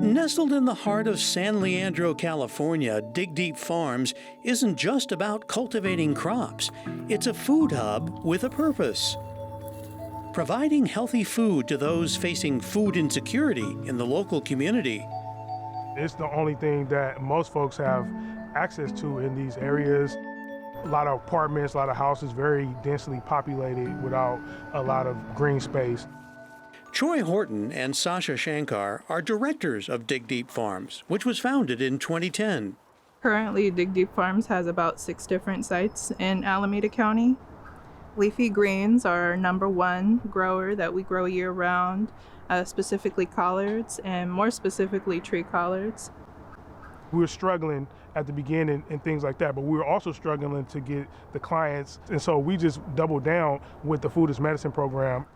Nestled in the heart of San Leandro, California, Dig Deep Farms isn't just about cultivating crops. It's a food hub with a purpose. Providing healthy food to those facing food insecurity in the local community. It's the only thing that most folks have access to in these areas. A lot of apartments, a lot of houses, very densely populated without a lot of green space. Troy Horton and Sasha Shankar are directors of Dig Deep Farms, which was founded in 2010. Currently, Dig Deep Farms has about 6 different sites in Alameda County. Leafy greens are our #1 grower that we grow year-round, specifically collards, and more specifically tree collards. We were struggling at the beginning and things like that, but we were also struggling to get the clients, and so we just doubled down with the Food as Medicine program.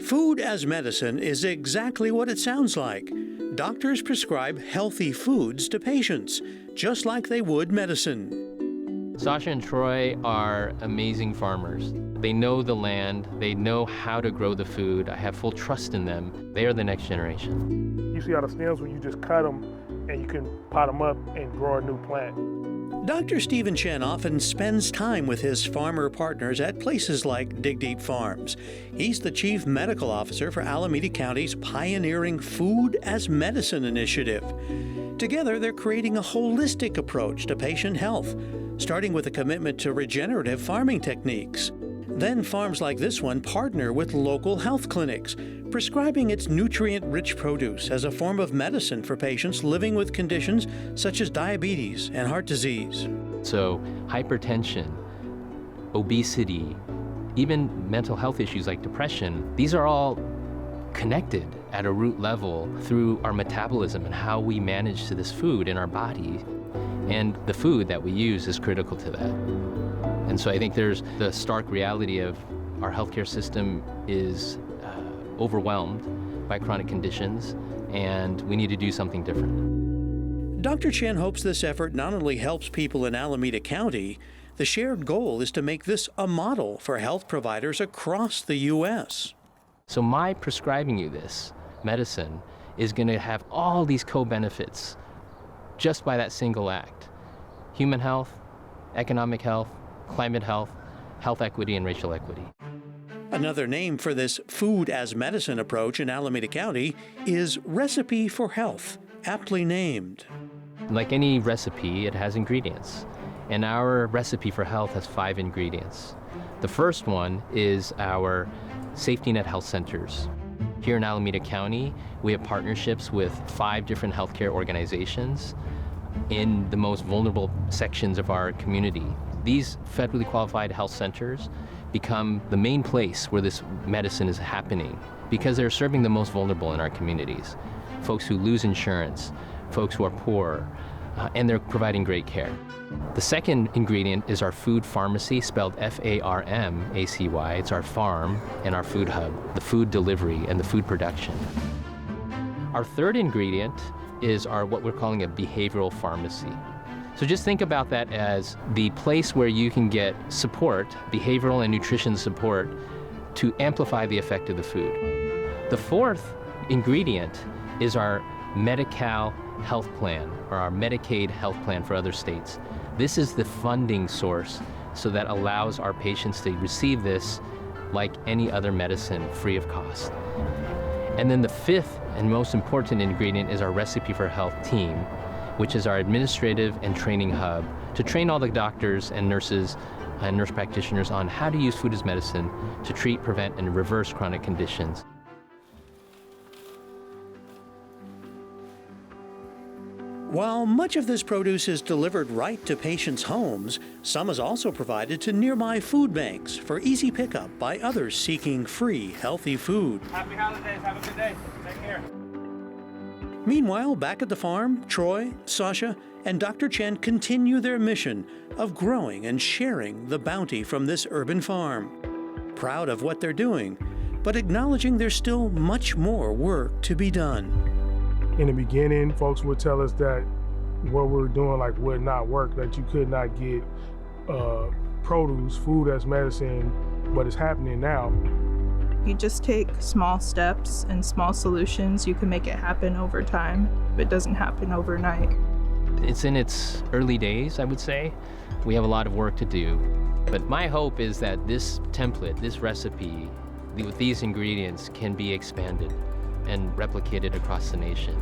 Food as medicine is exactly what it sounds like. Doctors prescribe healthy foods to patients, just like they would medicine. Sasha and Troy are amazing farmers. They know the land, they know how to grow the food. I have full trust in them. They are the next generation. You see how the stems, when you just cut them and you can pot them up and grow a new plant. Dr. Stephen Chen often spends time with his farmer partners at places like Dig Deep Farms. He's the Chief Medical Officer for Alameda County's pioneering Food as Medicine initiative. Together, they're creating a holistic approach to patient health, starting with a commitment to regenerative farming techniques. Then farms like this one partner with local health clinics, prescribing its nutrient-rich produce as a form of medicine for patients living with conditions such as diabetes and heart disease. So hypertension, obesity, even mental health issues like depression, these are all connected at a root level through our metabolism and how we manage to this food in our body. And the food that we use is critical to that. And so I think there's the stark reality of our healthcare system is overwhelmed by chronic conditions, and we need to do something different. Dr. Chen hopes this effort not only helps people in Alameda County, the shared goal is to make this a model for health providers across the U.S. So my prescribing you this medicine is going to have all these co-benefits just by that single act. Human health, economic health, climate health, health equity, and racial equity. Another name for this food as medicine approach in Alameda County is Recipe for Health, aptly named. Like any recipe, it has ingredients. And our Recipe for Health has 5 ingredients. The first one is our safety net health centers. Here in Alameda County, we have partnerships with 5 different healthcare organizations in the most vulnerable sections of our community. These federally qualified health centers become the main place where this medicine is happening because they're serving the most vulnerable in our communities. Folks who lose insurance, folks who are poor, and they're providing great care. The second ingredient is our food pharmacy, spelled F-A-R-M-A-C-Y. It's our farm and our food hub, the food delivery and the food production. Our third ingredient is our what we're calling a behavioral pharmacy. So just think about that as the place where you can get support, behavioral and nutrition support, to amplify the effect of the food. The fourth ingredient is our Medi-Cal health plan, or our Medicaid health plan for other states. This is the funding source so that allows our patients to receive this like any other medicine, free of cost. And then the fifth and most important ingredient is our Recipe for Health team, which is our administrative and training hub to train all the doctors and nurses and nurse practitioners on how to use food as medicine to treat, prevent, and reverse chronic conditions. While much of this produce is delivered right to patients' homes, some is also provided to nearby food banks for easy pickup by others seeking free, healthy food. Happy holidays. Have a good day. Take care. Meanwhile, back at the farm, Troy, Sasha, and Dr. Chen continue their mission of growing and sharing the bounty from this urban farm. Proud of what they're doing, but acknowledging there's still much more work to be done. In the beginning, folks would tell us that what we were doing would not work, that you could not get produce, food as medicine, but it's happening now. You just take small steps and small solutions, you can make it happen over time. It doesn't happen overnight. It's in its early days, I would say. We have a lot of work to do. But my hope is that this template, this recipe, with these ingredients can be expanded and replicated across the nation.